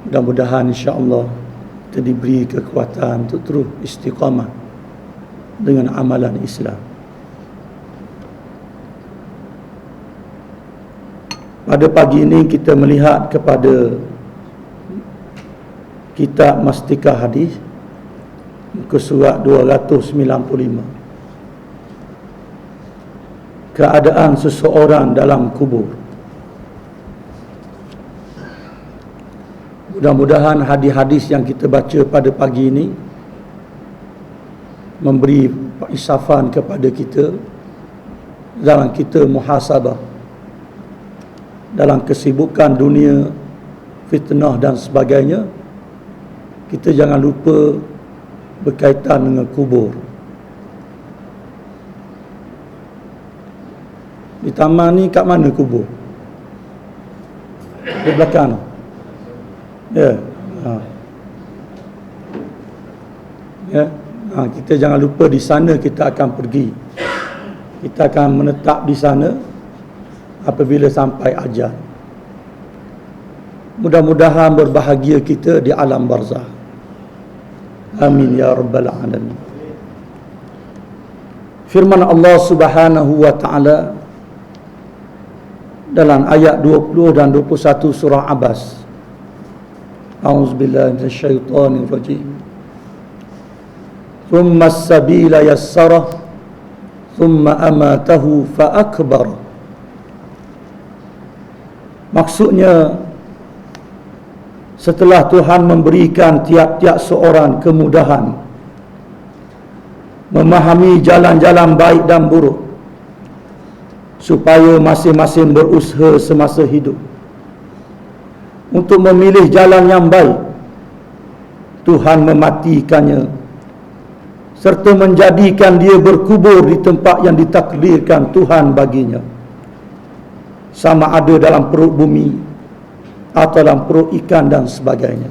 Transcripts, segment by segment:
Mudah-mudahan insya-Allah kita diberi kekuatan untuk terus istiqamah dengan amalan Islam. Pada pagi ini kita melihat kepada kitab Mastikah Hadis muka surat 295. Keadaan seseorang dalam kubur. Mudah-mudahan hadis-hadis yang kita baca pada pagi ini memberi insafan kepada kita dalam kita muhasabah dalam kesibukan dunia, fitnah dan sebagainya. Kita jangan lupa berkaitan dengan kubur. Di taman ni kat mana kubur? Di belakang. Ya. Ya. Kita jangan lupa di sana kita akan pergi. Kita akan menetap di sana apabila sampai ajal. Mudah-mudahan berbahagia kita di alam barzah. Amin ya rabbal alamin. Firman Allah Subhanahu wa taala dalam ayat 20 dan 21 surah Abbas. A'udzubillahi minasyaitonir rajim. Thumma as-sabila yassara thumma amatahu fa akbar. Maksudnya, setelah Tuhan memberikan tiap-tiap seorang kemudahan memahami jalan-jalan baik dan buruk, supaya masing-masing berusaha semasa hidup untuk memilih jalan yang baik, Tuhan mematikannya serta menjadikan dia berkubur di tempat yang ditakdirkan Tuhan baginya, sama ada dalam perut bumi atau dalam perut ikan dan sebagainya.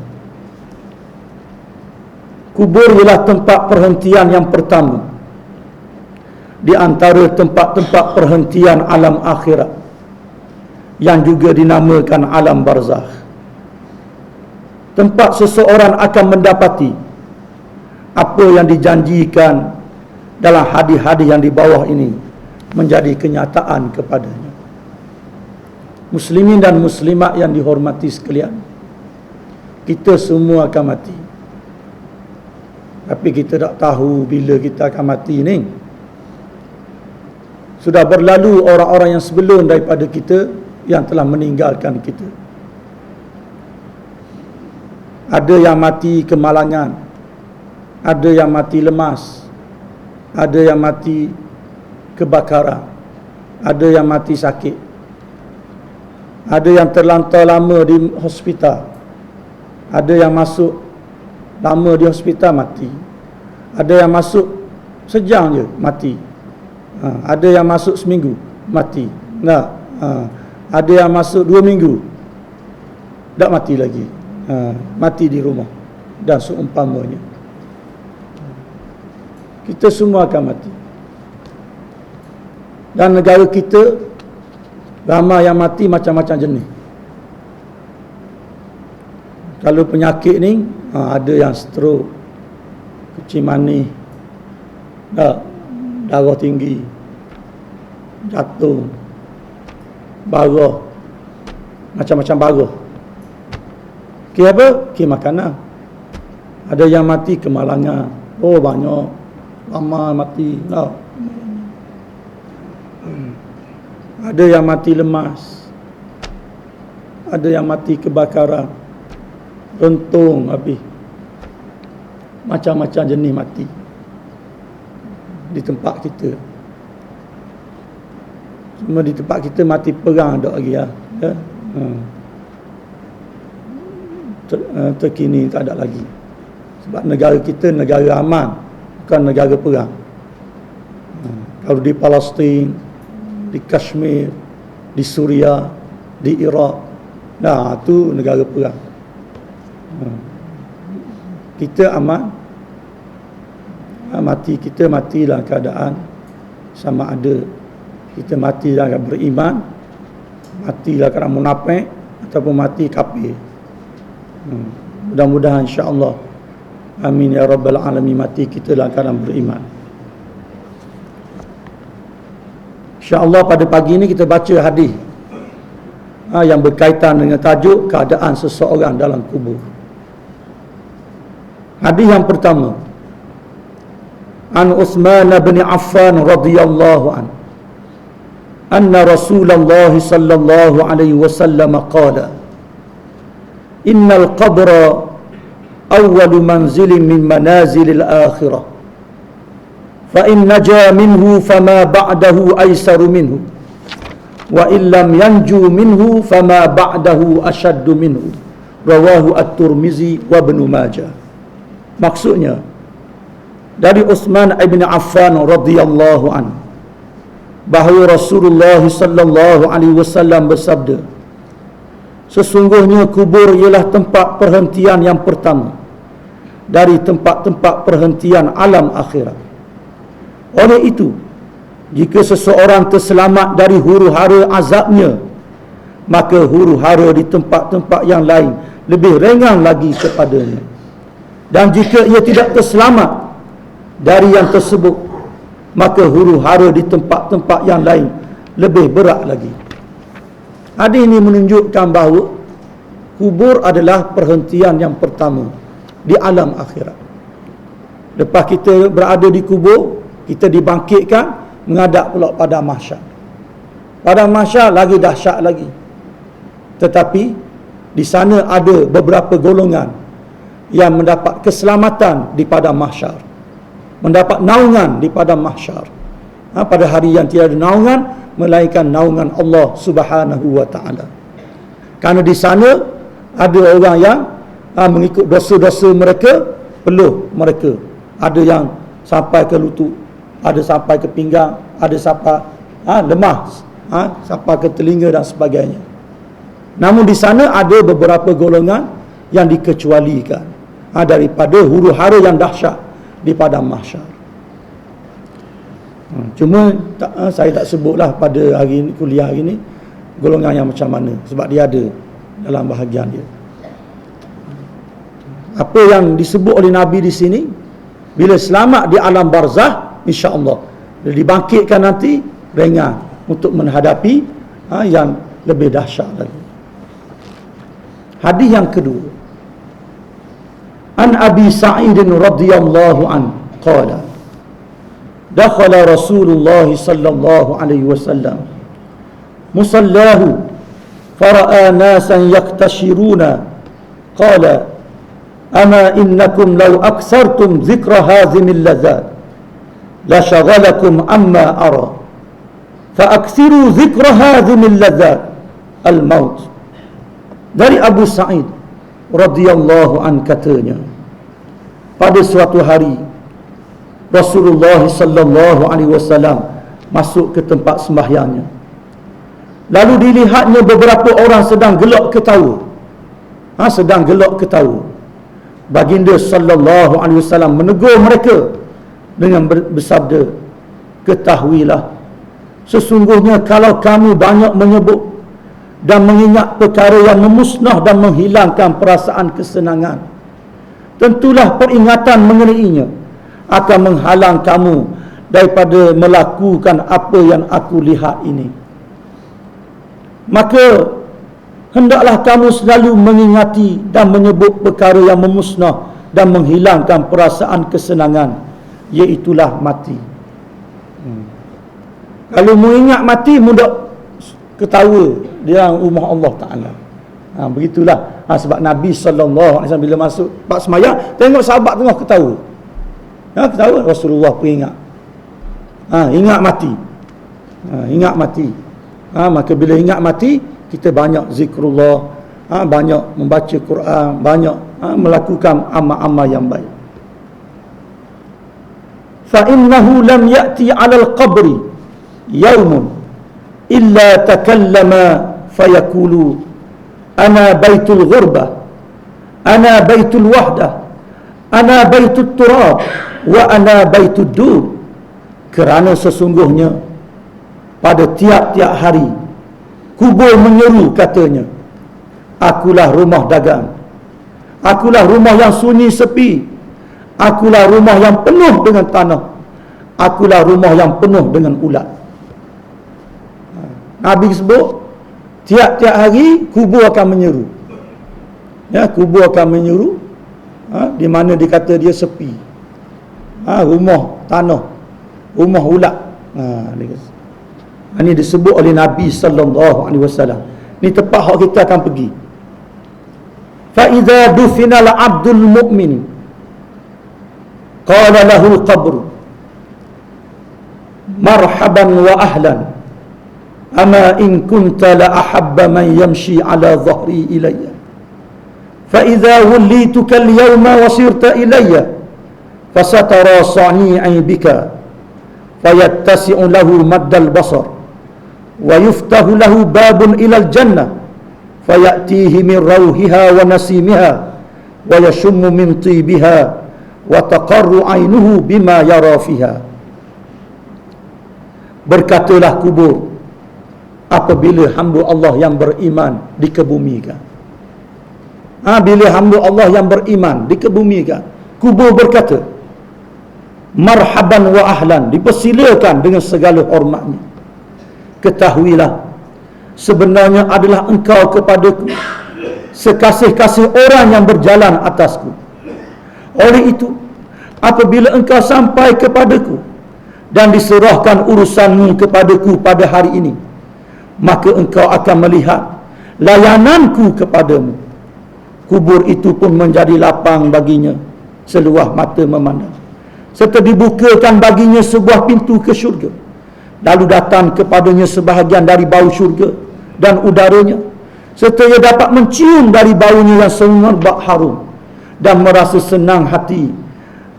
Kubur ialah tempat perhentian yang pertama di antara tempat-tempat perhentian alam akhirat yang juga dinamakan alam barzakh. Tempat seseorang akan mendapati apa yang dijanjikan dalam hadis-hadis yang di bawah ini menjadi kenyataan kepadanya. Muslimin dan muslimat yang dihormati sekalian, kita semua akan mati. Tapi kita tak tahu bila kita akan mati ni. Sudah berlalu orang-orang yang sebelum daripada kita yang telah meninggalkan kita. Ada yang mati kemalangan, ada yang mati lemas, ada yang mati kebakaran, ada yang mati sakit, ada yang terlantar lama di hospital, ada yang masuk lama di hospital mati, ada yang masuk sejam je mati, ada yang masuk seminggu mati, ada yang masuk 2 minggu tak mati lagi, mati di rumah dan seumpamanya. Kita semua akan mati. Dan negara kita ramai yang mati macam-macam jenis. Kalau penyakit ni ada yang stroke, kecil manis, darah tinggi, jantung, barah, macam-macam barah. Ke apa? Ke makanan. Ada yang mati kemalangan. Oh banyak, ramai mati. Ada yang mati lemas, ada yang mati kebakaran, rentung habis, macam-macam jenis mati di tempat kita. Cuma di tempat kita mati perang tak lagi ya. Terkini tak ada lagi. Sebab negara kita negara aman, bukan negara perang. Kalau di Palestin, di Kashmir, di Suria, di Iraq, itu negara perang. Kita aman, mati kita mati dalam keadaan sama ada kita mati dalam keadaan beriman, mati dalam keadaan munafik, ataupun mati kafir. Mudah-mudahan insya-Allah, amin ya rabbal alamin, mati kita dalam keadaan beriman. InsyaAllah pada pagi ini kita baca hadis yang berkaitan dengan tajuk keadaan seseorang dalam kubur. Hadis yang pertama, an Uthman bin Affan radhiyallahu an anna Rasulullah sallallahu alaihi wasallam qala innal qabra awwalu manzilin min manazilil akhirah fa in naja minhu fama ba'dahu aisaru minhu wa illam yanju minhu fama ba'dahu ashaddu minhu, rawahu at-Tirmizi wa Ibnu Majah. Maksudnya dari Uthman bin Affan radhiyallahu an bahawa Rasulullah sallallahu alaihi wasallam bersabda, sesungguhnya kubur ialah tempat perhentian yang pertama dari tempat-tempat perhentian alam akhirat. Oleh itu, jika seseorang terselamat dari huru-hara azabnya, maka huru-hara di tempat-tempat yang lain lebih ringan lagi kepadanya. Dan jika ia tidak terselamat dari yang tersebut, maka huru-hara di tempat-tempat yang lain lebih berat lagi. Hadis ini menunjukkan bahawa kubur adalah perhentian yang pertama di alam akhirat. Lepas kita berada di kubur, kita dibangkitkan, menghadap pula pada mahsyar. Pada mahsyar lagi dahsyat lagi. Tetapi di sana ada beberapa golongan yang mendapat keselamatan di pada mahsyar, mendapat naungan di pada mahsyar. Pada hari yang tiada naungan melainkan naungan Allah Subhanahu wa taala. Kerana di sana ada orang yang mengikut dosa-dosa mereka, peluh mereka. Ada yang sampai ke lutut, ada sampai ke pinggang, ada sampai lemah, sampai ke telinga dan sebagainya. Namun di sana ada beberapa golongan yang dikecualikan daripada huru-hara yang dahsyat di padang mahsyar. Cuma saya tak sebutlah pada hari ini, kuliah hari ini, golongan yang macam mana, sebab dia ada dalam bahagian dia. Apa yang disebut oleh Nabi di sini, bila selamat di alam barzah, insya-Allah bila dibangkitkan nanti ringan untuk menghadapi yang lebih dahsyat lagi. Hadis yang kedua, an Abi Sa'id radhiyallahu an qala dakhala Rasulullah sallallahu alaihi wasallam musallahu fara'a nasan yaktashiruna qala ama innakum law aksartum dhikra hazimil ladzat la shaghalakum amma ara fa aksiru dhikra hazimil ladzat al maut. Dari Abu Sa'id radhiyallahu an katanya, pada suatu hari Rasulullah sallallahu alaihi wasallam masuk ke tempat sembahyangnya, lalu dilihatnya beberapa orang sedang gelak ketawa. Sedang gelak ketawa. Baginda sallallahu alaihi wasallam menegur mereka dengan bersabda, ketahuilah, sesungguhnya kalau kamu banyak menyebut dan mengingat perkara yang memusnah dan menghilangkan perasaan kesenangan, tentulah peringatan mengenainya akan menghalang kamu daripada melakukan apa yang aku lihat ini. Maka hendaklah kamu selalu mengingati dan menyebut perkara yang memusnah dan menghilangkan perasaan kesenangan, iaitulah mati. Kalau mengingat mati, mudah ketawa di dalam rumah Allah Ta'ala. Begitulah. Sebab Nabi SAW bila masuk bab sembahyang, tengok sahabat tengah ketawa. Ketawa, Rasulullah pun ingat. Ingat mati. Ingat mati. Maka bila ingat mati, kita banyak zikrullah, banyak membaca Quran, banyak melakukan amal-amal yang baik. Fa innahu lam ya'ti 'alal qabri yaumun illa takallama fayaqulu ana baitul ghurbah, ana baitul wahdah, ana baitul turab, wa ana baitud dur. Kerana sesungguhnya pada tiap-tiap hari kubur menyeru katanya, akulah rumah dagang, Akulah rumah yang sunyi sepi. Akulah rumah yang penuh dengan tanah. Akulah rumah yang penuh dengan ulat. Nabi sebut, tiap-tiap hari kubur akan menyeru. Ya, kubur akan menyeru, di mana dikata dia sepi. Rumah tanah, rumah ulat. Ini disebut oleh Nabi sallallahu alaihi wasallam. Ni tempat hak kita akan pergi. Fa idza dufina al-'abdul mu'min qala lahu al-qabr marhaban wa ahlan ama in kunta la ahabba man yamshi ala dhahri ilayya fa idza wallituka al-yawma wa sirta ilayya fasatara sani'i bika fayattasi'u lahu maddal basar wa yuftahu lahu babun ila al-jannah fayatihi min rawhiha wa nasimiha wa yashummu min tibiha wa taqarru ainuhu bima yara fiha. Berkatalah kubur apabila hamba Allah yang beriman dikebumikan. Bila hamba Allah yang beriman dikebumikan, kubur berkata, marhaban wa ahlan, dipersilakan dengan segala hormatnya. Ketahuilah, sebenarnya adalah engkau kepadaku sekasih-kasih orang yang berjalan atasku. Oleh itu, apabila engkau sampai kepadaku dan diserahkan urusanmu kepadaku pada hari ini, maka engkau akan melihat layananku kepadamu. Kubur itu pun menjadi lapang baginya seluas mata memandang, serta dibukakan baginya sebuah pintu ke syurga. Lalu datang kepadanya sebahagian dari bau syurga dan udaranya, serta ia dapat mencium dari baunya yang semerbak harum dan merasa senang hati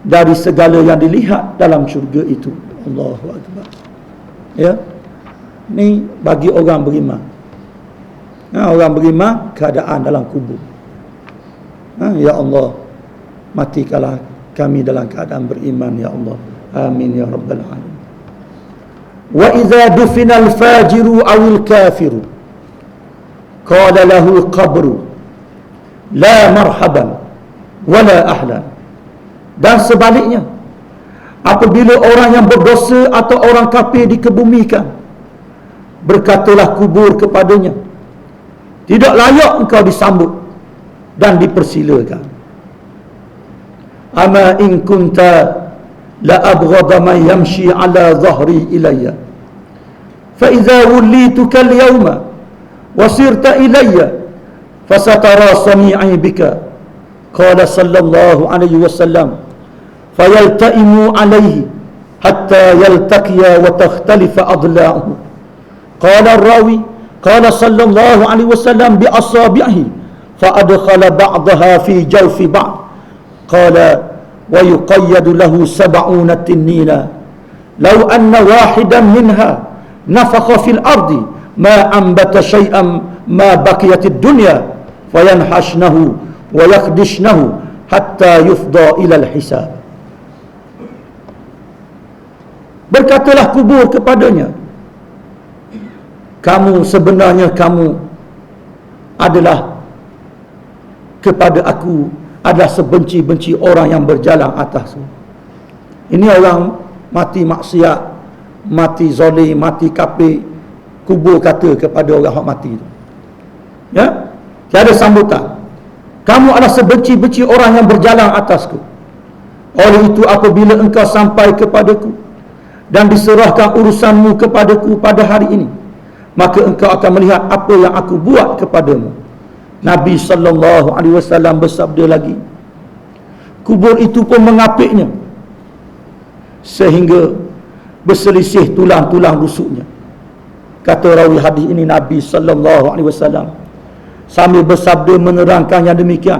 dari segala yang dilihat dalam syurga itu. Allahu Akbar. Ya, ni bagi orang beriman. Orang beriman keadaan dalam kubur. Ya Allah, matikanlah kami dalam keadaan beriman, ya Allah. Amin ya rabbal alamin. Wa idza dufina al-fajiru aw al-kafiru qala lahu al-qabru la marhaban wala ahlan. Dan sebaliknya, apabila orang yang berdosa atau orang kafir dikebumikan, berkatalah kubur kepadanya, tidak layak engkau disambut dan dipersilakan. Ama in kunta la abghadha man yamshi ala dhahri ilayya fa idza wallituka al-yawma wa sirta ilayya fasatara sami'i bika qala sallallahu alaihi wasallam fayaltaimu alaihi hatta yaltaqiya wa takhtalifa adla'uhu. Qala ar-rawi qala sallallahu alaihi wasallam bi asabi'ihi fa adkhala ba'daha fi jawfi ba'd. Qala wa yuqayyadu lahu 70 tinnina law anna wahidan minha nafakha fil ardi ma ambata shay'an ma baqiyat ad-dunya fayanhashnahu wa yakhdishnahu hatta yufda ila al-hisab. Berkatalah kubur kepadanya, kamu sebenarnya kamu adalah kepada aku adalah sebenci-benci orang yang berjalan atasku. Ini orang mati maksiat, mati zalim, mati kafir, kubur kata kepada orang yang mati itu, ya, tiada sambutan. Kamu adalah sebenci-benci orang yang berjalan atasku. Oleh itu, apabila engkau sampai kepadaku dan diserahkan urusanmu kepadaku pada hari ini, maka engkau akan melihat apa yang aku buat kepadamu. Nabi sallallahu alaihi wasallam bersabda lagi, kubur itu pun mengapiknya sehingga berselisih tulang-tulang rusuknya. Kata rawi hadis ini, Nabi sallallahu alaihi wasallam sambil bersabda menerangkan yang demikian.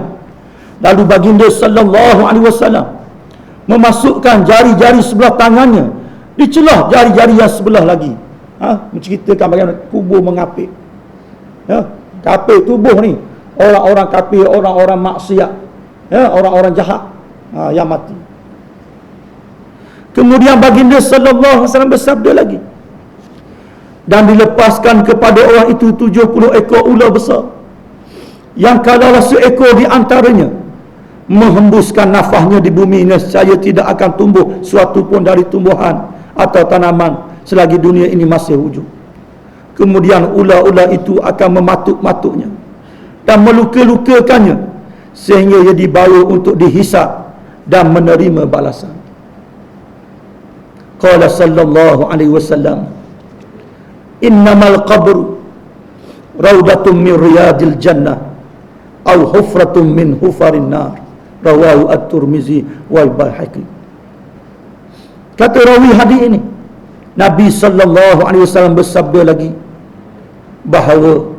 Lalu baginda sallallahu alaihi wasallam memasukkan jari-jari sebelah tangannya di celah jari-jari yang sebelah lagi. Menceritakan bagaimana kubur mengapik. Ya, kafir tubuh ni, orang-orang kafir, orang-orang maksiat, ya, orang-orang jahat yang mati. Kemudian baginda sallallahu alaihi wasallam bersabda lagi, dan dilepaskan kepada orang itu 70 ekor ular besar, yang kalaulah seekor di antaranya menghembuskan nafasnya di bumi, nescaya tidak akan tumbuh suatu pun dari tumbuhan atau tanaman selagi dunia ini masih wujud. Kemudian ular-ular itu akan mematuk-matuknya dan meluka-lukakannya sehingga ia dibawa untuk dihisab dan menerima balasan. Qala sallallahu alaihi wasallam, innamal qabru raudatun min riyadil jannah aw hufratun min hufarin nar. Rawahu at-Tirmizi wa al-Baihaqi. Kata rawi hadis ini, Nabi sallallahu alaihi wasallam bersabda lagi bahawa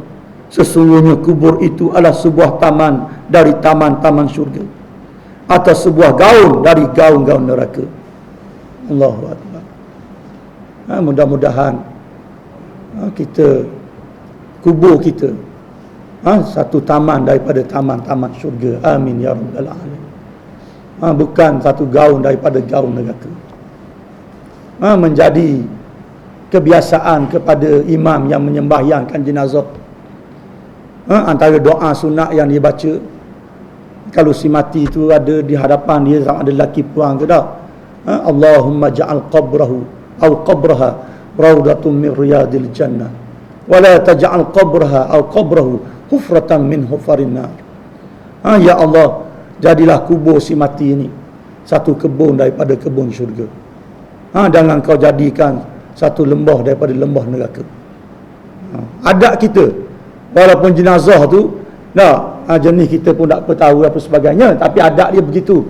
sesungguhnya kubur itu adalah sebuah taman dari taman-taman syurga atau sebuah gaun dari gaun-gaun neraka. Allahu akbar. Mudah-mudahan kita, kubur kita, satu taman daripada taman-taman syurga. Amin ya rabbal alamin. Bukan satu gaun daripada gaun neraka. Menjadi kebiasaan kepada imam yang menyembahyangkan jenazah, antara doa sunat yang dia baca kalau si mati itu ada di hadapan dia, sama ada lelaki puang ke tak, Allahumma ja'al qabrahu aw qabraha raudatun min riyadil jannah wa la taj'al qabraha aw qabrahu hufratan min hufarin nar. Ya Allah, jadilah kubur si mati ini satu kebun daripada kebun syurga, jangan kau jadikan satu lembah daripada lembah neraka. Adat kita, walaupun jenazah tu jenis kita pun tak tahu apa sebagainya, tapi adat dia begitu.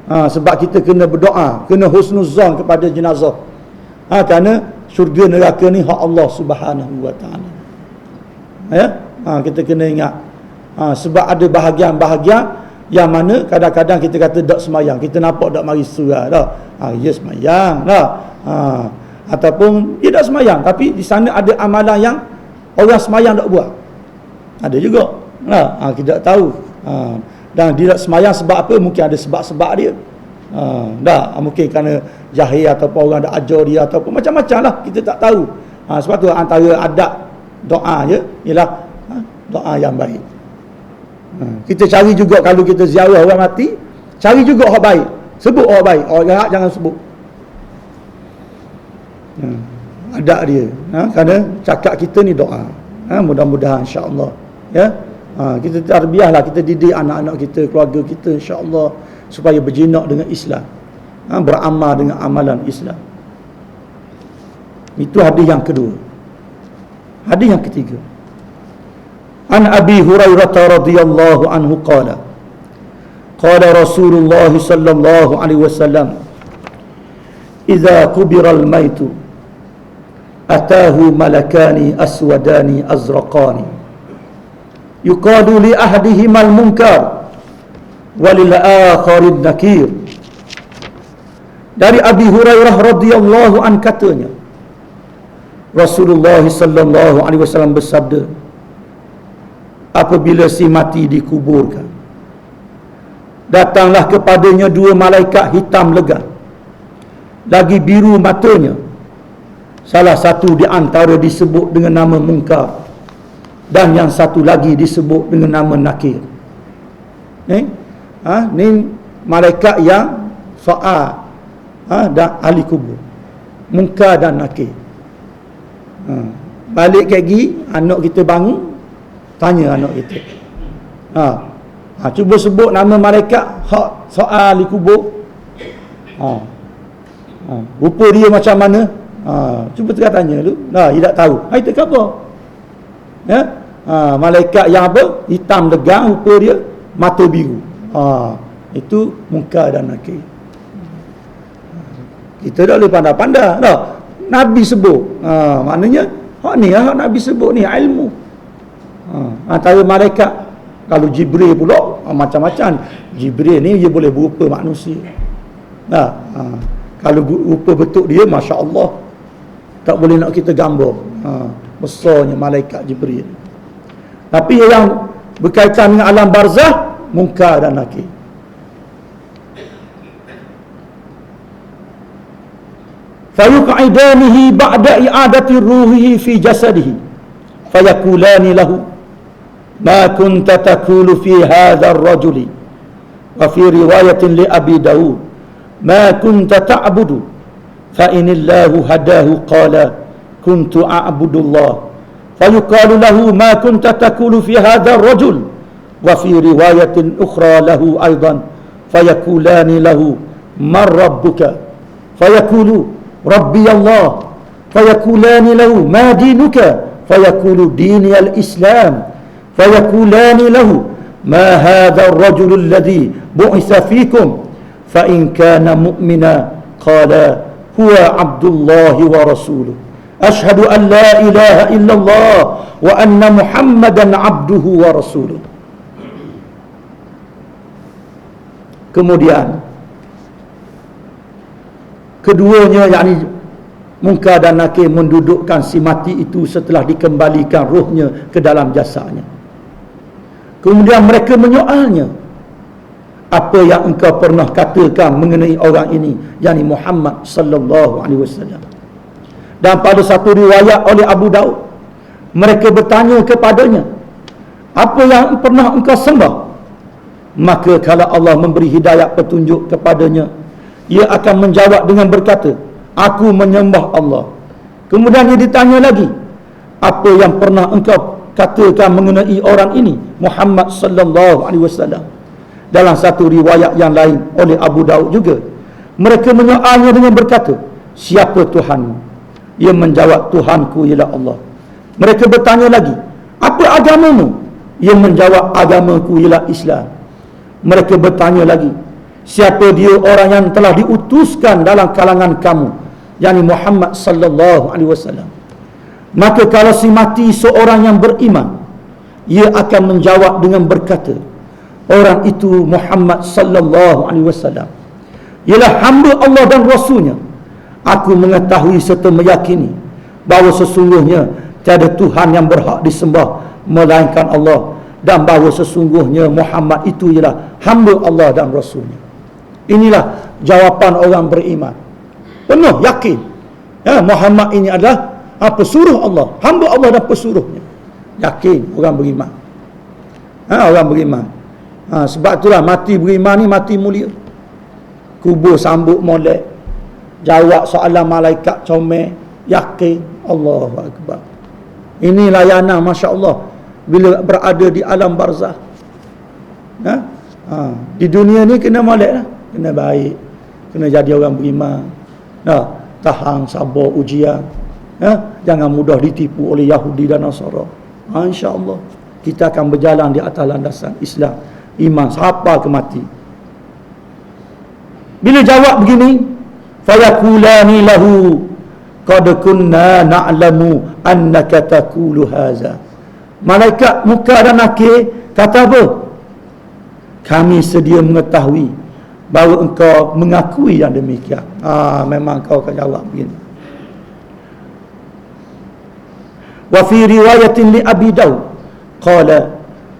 Sebab kita kena berdoa, kena husnuzan kepada jenazah, kerana syurga neraka ni hak Allah Subhanahu wa taala. Ya, kita kena ingat. Sebab ada bahagian-bahagian yang mana kadang-kadang kita kata dak semayang, kita nampak dak mari surah dah. Ya semayang dah. Ataupun dia tak semayang, tapi di sana ada amalan yang orang semayang tak buat. Ada juga. Kita tak tahu. Dan dia tak semayang sebab apa? Mungkin ada sebab-sebab dia. Mungkin kerana jahil ataupun orang dah ajar dia ataupun macam-macam lah, kita tak tahu. Sebab tu antara adab doa je ialah doa yang baik. Kita cari juga, kalau kita ziarah orang mati, cari juga orang baik, sebut orang baik, orang jahat jangan sebut. Adab dia, kerana cakap kita ni doa. Mudah-mudahan insya-Allah, ya, kita tarbiyahlah, kita didik anak-anak kita, keluarga kita insya-Allah supaya berjinak dengan Islam, beramal dengan amalan Islam. Itu hadis yang kedua. Hadis yang ketiga, An Abi Hurairah radhiyallahu anhu qala Rasulullah sallallahu alaihi wasallam, idza qubira al-maitu atahu malakani aswadani azraqani yuqadu li ahadihima al-munkar wa lil akhari an-nakir. Dari Abi Hurairah radhiyallahu an katanya, Rasulullah sallallahu alaihi wasallam bersabda, apabila si mati dikuburkan, datanglah kepadanya dua malaikat hitam legam, lagi biru matanya. Salah satu di antara disebut dengan nama Munkar, dan yang satu lagi disebut dengan nama Nakir. Ni malaikat yang soal dan ahli kubur, Munkar dan Nakir. Balik lagi, anak kita bangun, tanya anak kita, cuba sebut nama malaikat hak soal ahli kubur. Rupa dia macam mana? Cuba tanya dulu. Dia tak tahu. Itu ke apa? Ya? Malaikat yang apa? Hitam legam, rupa dia mata biru. Itu Munkar dan Nakir. Kita dah boleh pandai-pandai. Nabi sebut. Maknanya hak ni, hak Nabi sebut ni ilmu. Antara malaikat, kalau Jibril pula macam-macam. Jibril ni dia boleh berupa manusia. Kalau rupa bentuk dia, Masya Allah, tak boleh nak kita gambar besarnya malaikat Jibril. Tapi yang berkaitan dengan alam barzah, Munkar dan Nakir. fayuq'idanihi ba'da i'adati ruhihi fi jasadihi fayakulani lahu ma kunta taqulu fi hadha ar-rajuli Wa fi riwayatin li Abi Daud, ma kunta ta'budu fa inillahu hadahu qala kuntu a'budullah. Fayuqalu lahu ma kunta taqulu fi hadha ar-rajul. Wa fi riwayatin ukhra lahu aidan fayakulani lahu man rabbuka fayaqulu rabbi Allah. Fayakulani lahu ma dinuka fayaqulu dini al-islam. Fayakulani lahu ma hadha ar-rajul alladhi bu'itha fikum fa in kana mu'mina qala huwa abdullah wa rasuluh. Ashhadu an la ilaha illallah wa anna Muhammadan abduhu wa rasuluh. Kemudian keduanya, yakni Munkar dan Nakir, mendudukkan si mati itu setelah dikembalikan rohnya ke dalam jasadnya. Kemudian mereka menyoalnya, apa yang engkau pernah katakan mengenai orang ini, yakni Muhammad sallallahu alaihi wasallam. Dan pada satu riwayat oleh Abu Daud, mereka bertanya kepadanya, apa yang pernah engkau sembah? Maka kalau Allah memberi hidayat petunjuk kepadanya, ia akan menjawab dengan berkata, aku menyembah Allah. Kemudian dia ditanya lagi, apa yang pernah engkau katakan mengenai orang ini, Muhammad sallallahu alaihi wasallam? Dalam satu riwayat yang lain oleh Abu Daud juga, mereka menyoalnya dengan berkata, siapa Tuhanmu? Ia menjawab, Tuhanku ialah Allah. Mereka bertanya lagi, apa agamamu? Ia menjawab, agamaku ialah Islam. Mereka bertanya lagi, siapa dia orang yang telah diutuskan dalam kalangan kamu, yakni Muhammad sallallahu alaihi wasallam? Maka kalau si mati seorang yang beriman, ia akan menjawab dengan berkata, orang itu Muhammad sallallahu alaihi wasallam ialah hamba Allah dan Rasulnya. Aku mengetahui serta meyakini bahawa sesungguhnya tiada Tuhan yang berhak disembah melainkan Allah, dan bahawa sesungguhnya Muhammad itu ialah hamba Allah dan Rasulnya. Inilah jawapan orang beriman, penuh yakin, ya, Muhammad ini adalah pesuruh Allah, hamba Allah dan pesuruhnya. Yakin orang beriman, orang beriman. Sebab itulah mati beriman ni mati mulia. Kubur sambut molek, jawab soalan malaikat comel, yakin. Allahu Akbar. Ini layanan Masya Allah bila berada di alam barzah. Di dunia ni kena molek lah, kena baik, kena jadi orang beriman, tahan sabar ujian, jangan mudah ditipu oleh Yahudi dan Nasara. InsyaAllah kita akan berjalan di atas landasan Islam, iman sampai ke mati. Bila jawab begini, fayakulani lahu qad kunna na'lamu annaka taqulu haza. Malaikat Munkar dan Nakir kata apa? Kami sedia mengetahui bahawa engkau mengakui yang demikian. Memang kau akan jawab begini. Wa fi riwayatin li Abi Daud qala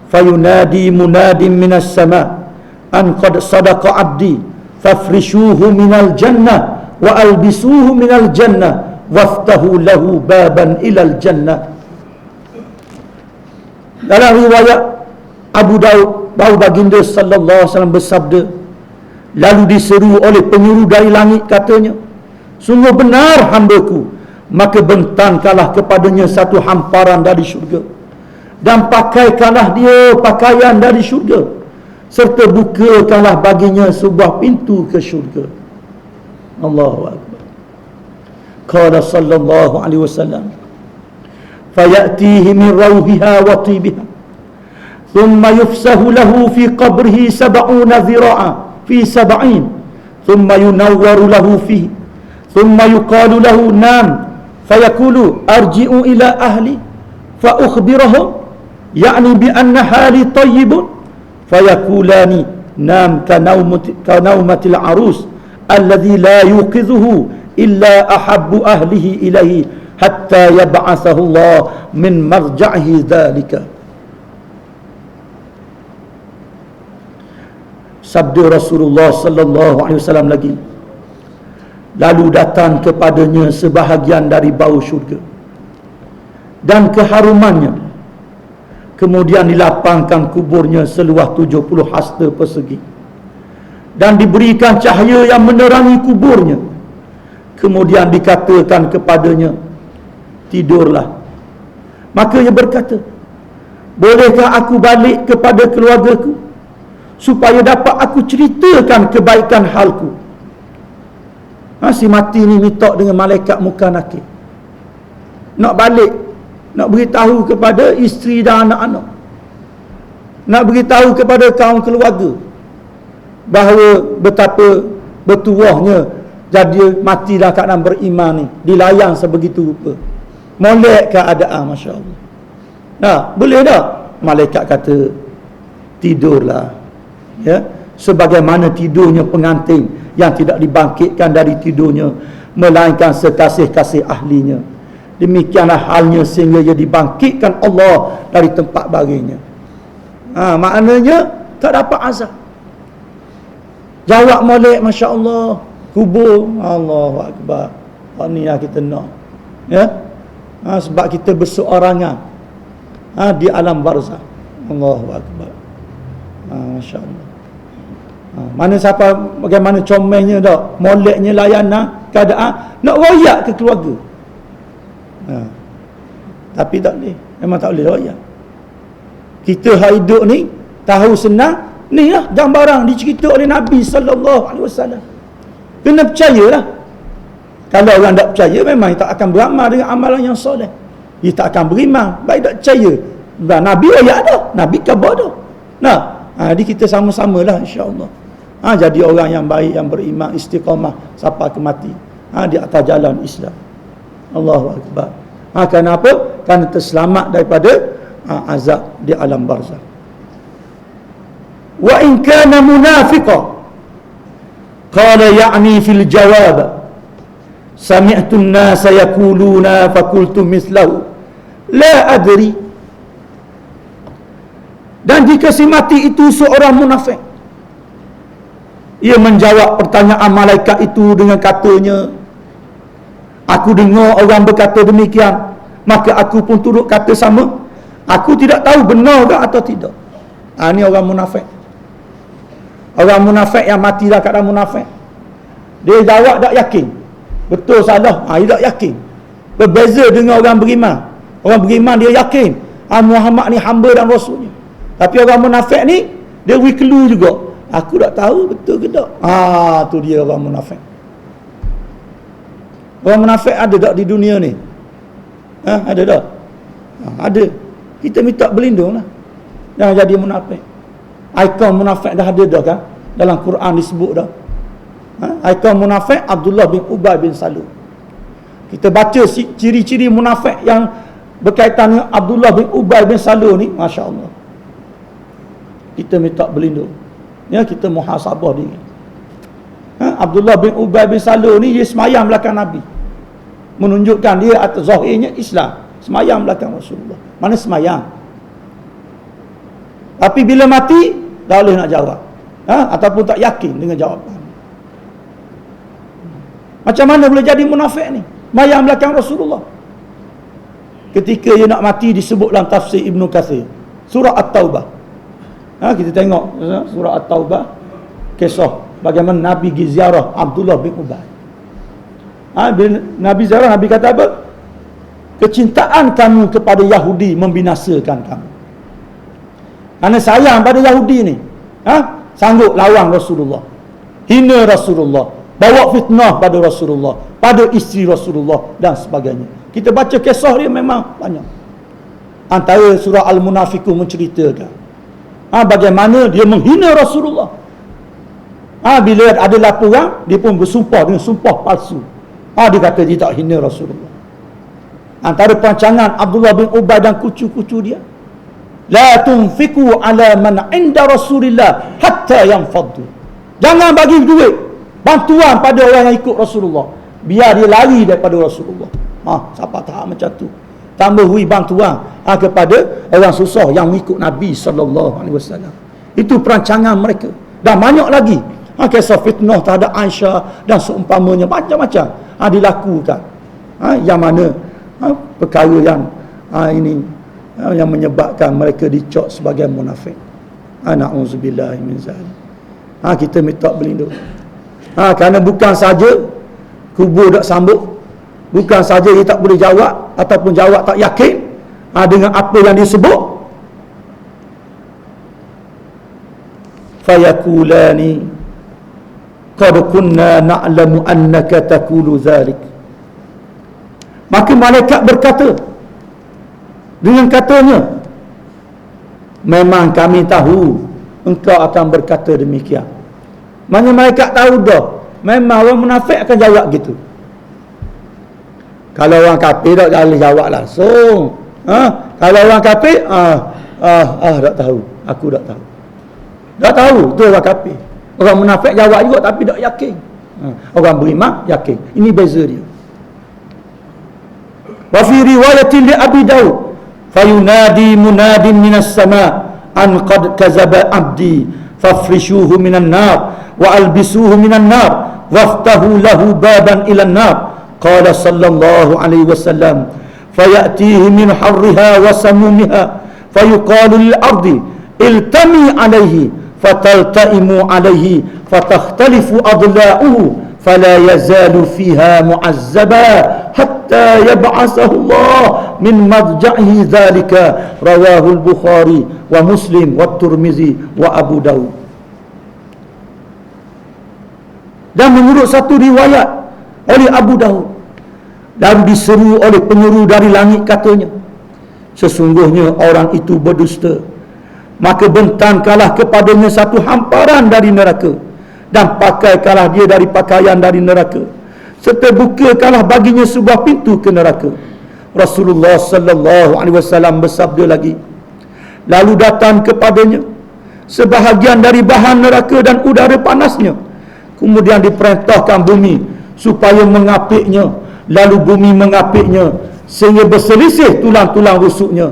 fayunadi munadin minas sama an qad sadaqa abdi fafrishuhu minal jannah wa albisuhu minal jannah waftahu lahu baban ilal jannah. Dalam riwayat Abu Daud, bahawa baginda sallallahu alaihi wasallam bersabda, lalu diseru oleh penyuruh dari langit, katanya, sungguh benar hambaku, maka bentangkanlah kepadanya satu hamparan dari syurga, dan pakaikanlah dia pakaian dari syurga, serta bukakanlah baginya sebuah pintu ke syurga. Allahu Akbar. Qala sallallahu alaihi wasallam, fayatihi min rawhiha wa tibiha thumma yufsahu lahu fi qabrihi 70 dhira'a fi 70 thumma yunawwaru lahu fihi thumma yuqalu lahu nam fayaqulu arji'u ila ahli fa ukhbirahum ya'ni bi anna hali tayyibun fayaqulani nam ka naumatil arus alladhi la yuqidhuhu illa ahabbu ahlihi ilaihi hatta yab'athahu Allah min marja'ihi dhalika. Sabda Rasulullah sallallahu alaihi wasallam lagi, lalu datang kepadanya sebahagian dari bau syurga dan keharumannya, kemudian dilapangkan kuburnya seluas 70 hasta persegi, dan diberikan cahaya yang menerangi kuburnya. Kemudian dikatakan kepadanya, tidurlah. Maka ia berkata, bolehkah aku balik kepada keluargaku supaya dapat aku ceritakan kebaikan halku? Si mati ni minta dengan malaikat muka nakir, nak balik, nak beritahu kepada isteri dan anak-anak, nak beritahu kepada kaum keluarga bahawa betapa bertuahnya jadi mati dalam keadaan beriman ni, dilayan sebegitu rupa. Molek keadaan, Masya Allah. Nah, boleh tak? Malaikat kata, tidurlah. Ya, sebagaimana tidurnya pengantin yang tidak dibangkitkan dari tidurnya, melainkan sekasih-kasih ahlinya. Demikianlah halnya sehingga ia dibangkitkan Allah dari tempat baringnya. Maknanya tak dapat azab. Jawab molek, Masya Allah. Kubur, Allahu Akbar. Ini yang kita nak. Ya, sebab kita berseorangan di alam barzah. Allahu Akbar. Masya Allah. Mana siapa, bagaimana comelnya tak, moleknya layanan keadaan, nak royak ke keluarga. Tapi tak boleh, memang tak boleh royak. Kita hidup ni tahu senang, ni lah gambaran dicerita oleh Nabi SAW. Kena percayalah. Kalau orang tak percaya, memang tak akan beramal dengan amalan yang soleh. Dia tak akan beriman. Baik tak percaya, Nabi royak dah, Nabi khabar dah. Jadi kita sama-samalah, insya-Allah. Jadi orang yang baik, yang beriman, istiqamah sampai ke mati, di atas jalan Islam. Allahu Akbar. Kenapa? Kerana terselamat daripada azab di alam barzakh. Wa in kana munafiqan, qala ya'ni fil jawab, sami'tu an-nasa yaquluna faqultu mislahu la adri. Dan jika si mati itu seorang munafik, ia menjawab pertanyaan malaikat itu dengan katanya, aku dengar orang berkata demikian, maka aku pun turut kata sama. Aku tidak tahu benar ke atau tidak. Ini orang munafik. Orang munafik yang mati dalam keadaan munafik, dia jawab tak yakin, betul salah, dia tak yakin. Berbeza dengan orang beriman. Orang beriman dia yakin Muhammad ni hamba dan rasulnya. Tapi orang munafik ni, dia beri clue juga, aku tak tahu betul ke tak. Tu dia orang munafik. Orang munafik ada tak di dunia ni? Ada tak? Ada. Kita minta berlindung lah, jangan jadi munafik. Ikon munafik dah ada dah kan, dalam Quran disebut dah. Ikon munafik Abdullah bin Ubay bin Salul. Kita baca ciri-ciri munafik yang berkaitan dengan Abdullah bin Ubay bin Salul ni, Masya Allah. Kita minta berlindung, ya, kita muhasabah diri. Abdullah bin Ubay bin Salul ni, dia semayang belakang Nabi, menunjukkan dia atas zahirnya Islam, semayang belakang Rasulullah. Mana semayang, tapi bila mati tak boleh nak jawab, ataupun tak yakin dengan jawapan. Macam mana boleh jadi munafik ni, semayang belakang Rasulullah? Ketika dia nak mati, disebut dalam tafsir Ibn Kathir, surah At-Taubah. Kita tengok surah At-Taubah, kisah bagaimana Nabi pergi ziarah Abdullah bin Ubay. Bila Nabi ziarah, Nabi kata apa? Kecintaan kamu kepada Yahudi membinasakan kamu. Kerana sayang pada Yahudi ni, sanggup lawan Rasulullah, hina Rasulullah, bawa fitnah pada Rasulullah, pada isteri Rasulullah dan sebagainya. Kita baca kisah dia memang banyak. Antara surah Al-Munafiqun menceritakan bagaimana dia menghina Rasulullah. Bila ada laporan, dia pun bersumpah dengan sumpah palsu. Dia kata dia tak hina Rasulullah. Antara perancangan Abdullah bin Ubay dan kucu-kucu dia, la tunfiqu ala man inda Rasulillah hatta yanfaddu. Jangan bagi duit, bantuan pada orang yang ikut Rasulullah, biar dia lari daripada Rasulullah. Siapa tahap macam tu, tambah hui bantuan kepada orang susah yang mengikut Nabi SAW. Itu perancangan mereka. Dan banyak lagi kisah fitnah terhadap Aisyah dan seumpamanya, macam-macam dilakukan. Yang mana perkara yang ini yang menyebabkan mereka dicok sebagai munafik. Na'udzubillah min zalik. Kita minta berlindung. Kerana bukan saja kubur tak sambut, bukan saja dia tak boleh jawab ataupun jawab tak yakin dengan apa yang disebut, fayakulani qad kunna na'lamu annaka taqulu dhalik. Maka malaikat berkata dengan katanya, memang kami tahu engkau akan berkata demikian. Maknanya malaikat tahu dah, memang orang munafik akan jawab gitu. Kalau orang kafir tak boleh jawab langsung. Kalau orang kafir tak tahu, aku tak tahu. Tak tahu tu orang kafir. Orang munafik jawab juga tapi tak yakin. Orang beriman yakin. Ini beza dia. Wa fi riwayatin li Abi Daud, fayunadi munadin minas sama an qad kazaba abdi fafrishuhu minan nar wa albisuhu minan nar waftahu lahu baban ilan nar. Qala sallallahu alaihi wasallam, fayatihi min harriha wa samumiha fayuqalu lil ardi iltami alaihi fataltaimu alaihi fatakhtalifu adla'uhu fala yazalu fiha mu'azzaba hatta yab'athahu Allah min madja'ihi dhalika. Rawahu al-Bukhari wa Muslim wa Tirmizi wa Abu Daud. Dan menurut satu riwayat oleh Abu Daud, dan diseru oleh penyeru dari langit katanya, sesungguhnya orang itu berdusta, maka bentangkanlah kepadanya satu hamparan dari neraka dan pakaikanlah dia dari pakaian dari neraka, serta bukakanlah baginya sebuah pintu ke neraka. Rasulullah sallallahu alaihi wasallam bersabda lagi, lalu datang kepadanya sebahagian dari bahan neraka dan udara panasnya, kemudian diperintahkan bumi supaya mengapiknya, lalu bumi mengapiknya sehingga berselisih tulang-tulang rusuknya,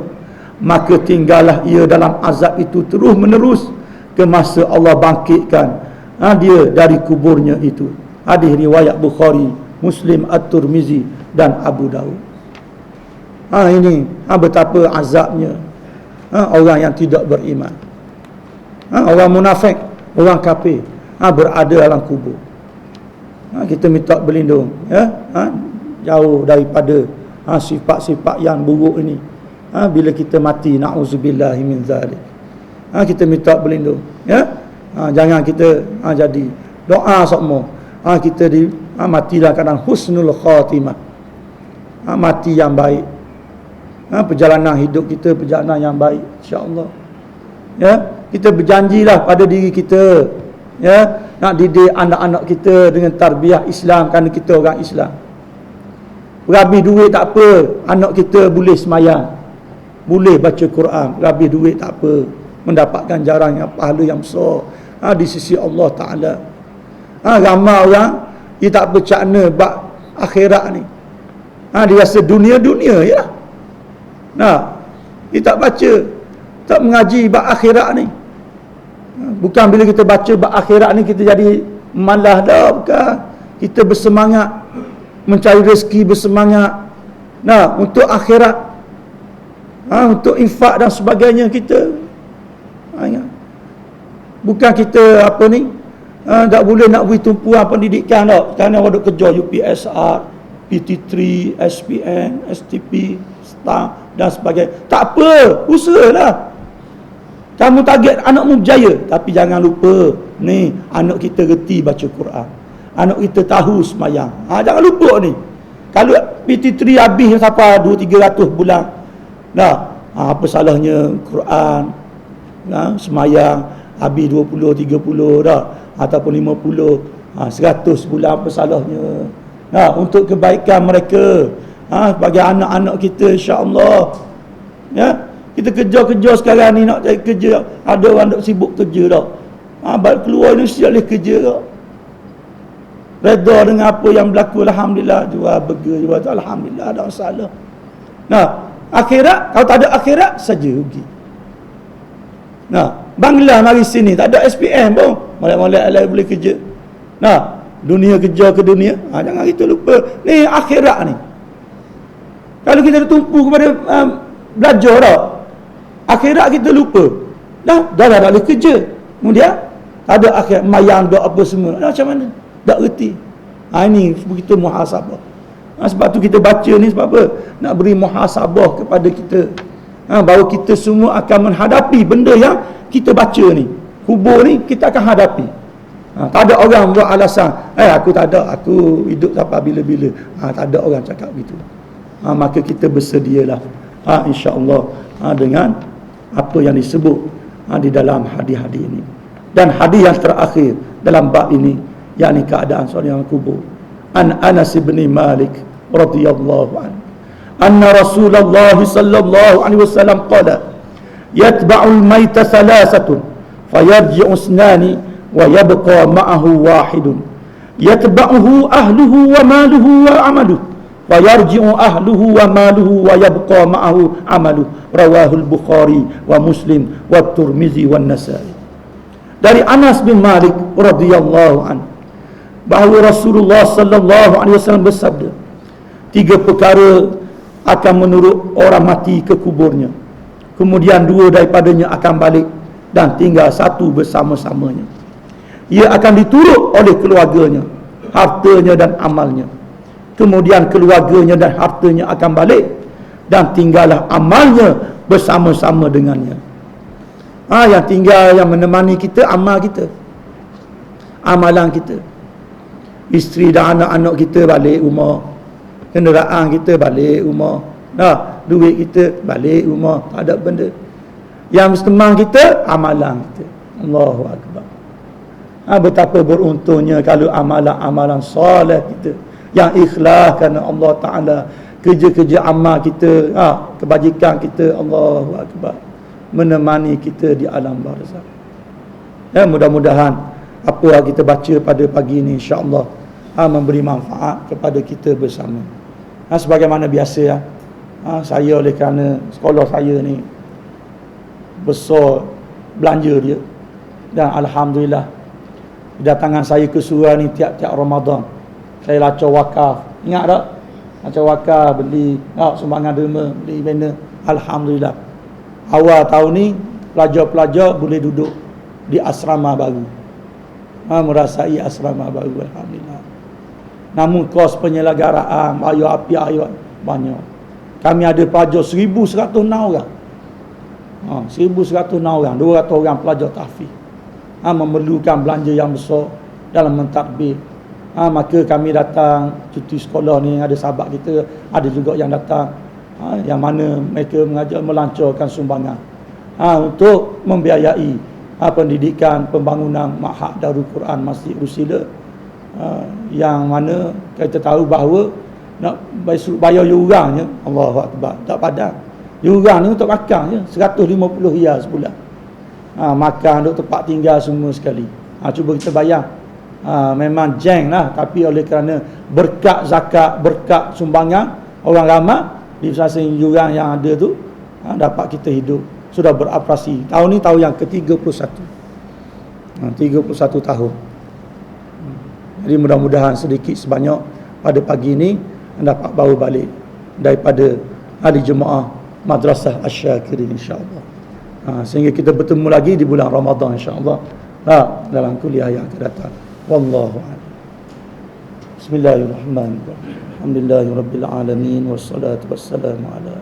maka tinggallah ia dalam azab itu terus menerus ke masa Allah bangkitkan dia dari kuburnya itu. Hadis riwayat Bukhari, Muslim, At-Tirmizi dan Abu Daud. Ini betapa azabnya orang yang tidak beriman, orang munafik, orang kafir berada dalam kubur. Kita minta berlindung, jauh daripada sifat-sifat yang buruk ini. Bila kita mati, na'udzubillahi min zalik, kita minta berlindung, jangan kita jadi doa semua kita matilah kadang husnul khatimah, mati yang baik, perjalanan hidup kita perjalanan yang baik, insya-Allah. Kita berjanjilah pada diri kita, nak didik anak-anak kita dengan tarbiyah Islam, kerana kita orang Islam. Berhabis duit tak apa, anak kita boleh semayang, boleh baca Quran, berhabis duit tak apa, mendapatkan jarang yang pahala yang besar di sisi Allah Ta'ala. Ramai orang dia tak bercakna bab akhirat ni, dia rasa dunia-dunia je lah. Dia tak baca, tak mengaji bab akhirat ni. Bukan bila kita baca bab akhirat ni kita jadi malas dah, bukan. Kita bersemangat mencari rezeki, bersemangat untuk akhirat, untuk infak dan sebagainya kita. Bukan kita tak boleh nak beri tumpuan pendidikan tak, kerana awak duk kerja UPSR, PT3, SPN, STP, STAR dan sebagainya. Tak apa, usahalah. Kamu target anakmu berjaya, tapi jangan lupa ni anak kita reti baca Quran, anak kita tahu semayang. Jangan lupa ni. Kalau PT3 habis sampai 200-300 bulan, apa salahnya Quran, semayang habis 20-30 dah, ataupun 50, 100 bulan, apa salahnya? Untuk kebaikan mereka, sebagai anak-anak kita, insya-Allah. Kita kerja-kerja sekarang ni, nak cari kerja, ada orang nak sibuk kerja dah, balik keluar Indonesia boleh kerja dah, redha dengan apa yang berlaku, alhamdulillah. Jual burger, jual tu, alhamdulillah, tak masalah. Akhirat, kalau tak ada akhirat saja rugi. Bangla mari sini tak ada SPM pun, molek-molek alai boleh kerja. Dunia kerja ke dunia, jangan kita lupa ni akhirat ni. Kalau kita tumpu kepada belajar dah, akhirat kita lupa, dah boleh kerja, kemudian ada akhirat, mayang dok apa semua. Macam mana? Tak reti. Ini begitu muhasabah. Sebab tu kita baca ni sebab apa? Nak beri muhasabah kepada kita. Bahawa kita semua akan menghadapi benda yang kita baca ni. Kubur ni kita akan hadapi. Tak ada orang buat alasan, aku tak ada, aku hidup sampai bila-bila. Tak ada orang cakap begitu. Maka kita bersedialah, insya-Allah, dengan apa yang disebut di dalam hadis-hadis ini. Dan hadis yang terakhir dalam bab ini, yakni keadaan seorang yang kubur. An Anas bin Malik radhiyallahu anhu, anna Rasulullah sallallahu alaihi wasallam qala, yatba'ul mayta thalathatun fayarji'u isnani wa yabqa ma'ahu wahidun yatba'uhu ahluhu wa maluhu wa amaluhu wa yarji'u ahluhu wa maluhu wa yabqa ma'ahu amaluhu. Rawahul Bukhari wa Muslim wa Tirmizi wa Nasa'i. Dari Anas bin Malik radhiyallahu anhu bahawa Rasulullah sallallahu alaihi wasallam bersabda, 3 perkara akan menurut orang mati ke kuburnya, kemudian 2 daripadanya akan balik dan tinggal 1 bersama-samanya. Ia akan diturut oleh keluarganya, hartanya dan amalnya. Kemudian keluarganya dan hartanya akan balik dan tinggallah amalnya bersama-sama dengannya. Yang tinggal, yang menemani kita, amal kita, amalan kita. Isteri dan anak-anak kita balik rumah, kenderaan kita balik rumah, duit kita balik rumah, tak ada benda. Yang teman kita, amalan kita. Allahu Akbar. Betapa beruntungnya kalau amalan-amalan soleh kita yang ikhlas kerana Allah Ta'ala, kerja-kerja amal kita, kebajikan kita, Allahu Akbar, menemani kita di alam barzakh. Mudah-mudahan apa yang kita baca pada pagi ini, insya-Allah, memberi manfaat kepada kita bersama. Sebagaimana biasa, saya oleh kerana sekolah saya ni besar belanja dia, dan alhamdulillah kedatangan saya ke surau ni tiap-tiap Ramadan saya lacau wakaf. Ingat tak? Lacau wakaf, beli sumbangan derma, beli benda. Alhamdulillah, awal tahun ni pelajar-pelajar boleh duduk di asrama baru, merasai asrama baru, alhamdulillah. Namun kos penyelenggaraan, bayar api ayat banyak. Kami ada pelajar 1,106 orang. 1,106 orang, 200 orang pelajar tahfiz. Memerlukan belanja yang besar dalam mentadbir. Maka kami datang cuti sekolah ni, ada sahabat kita, ada juga yang datang, yang mana mereka mengajar melancarkan sumbangan untuk membiayai pendidikan pembangunan Ma'had Darul Quran Masjid Rusila, yang mana kita tahu bahawa nak bayar yurannya, Allahu Akbar, tak padang. Yuran ni untuk makan je, 150 riyal sebulan. Makan, duduk tempat tinggal semua sekali. Cuba kita bayar. Memang jeng lah, tapi oleh kerana berkat zakat, berkat sumbangan orang ramai di masing-masing yuran yang ada tu, dapat kita hidup. Sudah beroperasi. Tahun ni tahun yang ke-31. 31 tahun. Jadi mudah-mudahan sedikit sebanyak pada pagi ini dapat bawa balik daripada ahli jemaah Madrasah Asy-Syakirin, insya-Allah. Sehingga kita bertemu lagi di bulan Ramadan, insya-Allah, dalam kuliah yang akan datang. Wallahu a'lam. Bismillahirrahmanirrahim. Alhamdulillahirabbil alamin, wassalatu wassalamu ala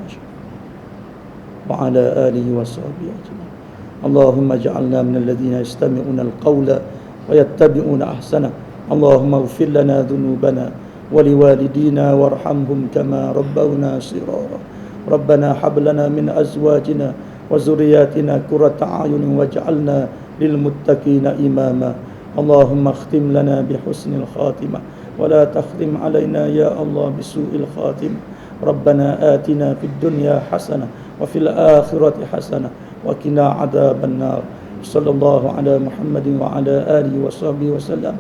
wa ala alihi washabbihi ajma'in. Allahumma ij'alna minal ladzina yastami'una al-qawla wa yattabi'una ahsana. Allahumma ighfir lana dhunubana wa liwalidina warhamhum kama rabbawna shighara. Rabbana hab lana min azwajina wa zurriyyatina qurrata a'yunin waj'alna lil muttaqina imama. Allahumma khtim lana bi husnil khatimah wa la takhtim alaina ya Allah bi su'il khatimah. Rabbana atina fid dunya hasanah wa fil akhirati hasanah wa qina adzaban nar. Sallallahu ala Muhammadin wa ala alihi wa sahbihi wasallam.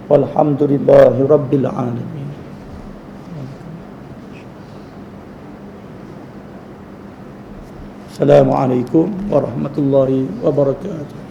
Walhamdulillahi rabbil alamin. Assalamualaikum warahmatullahi wabarakatuh.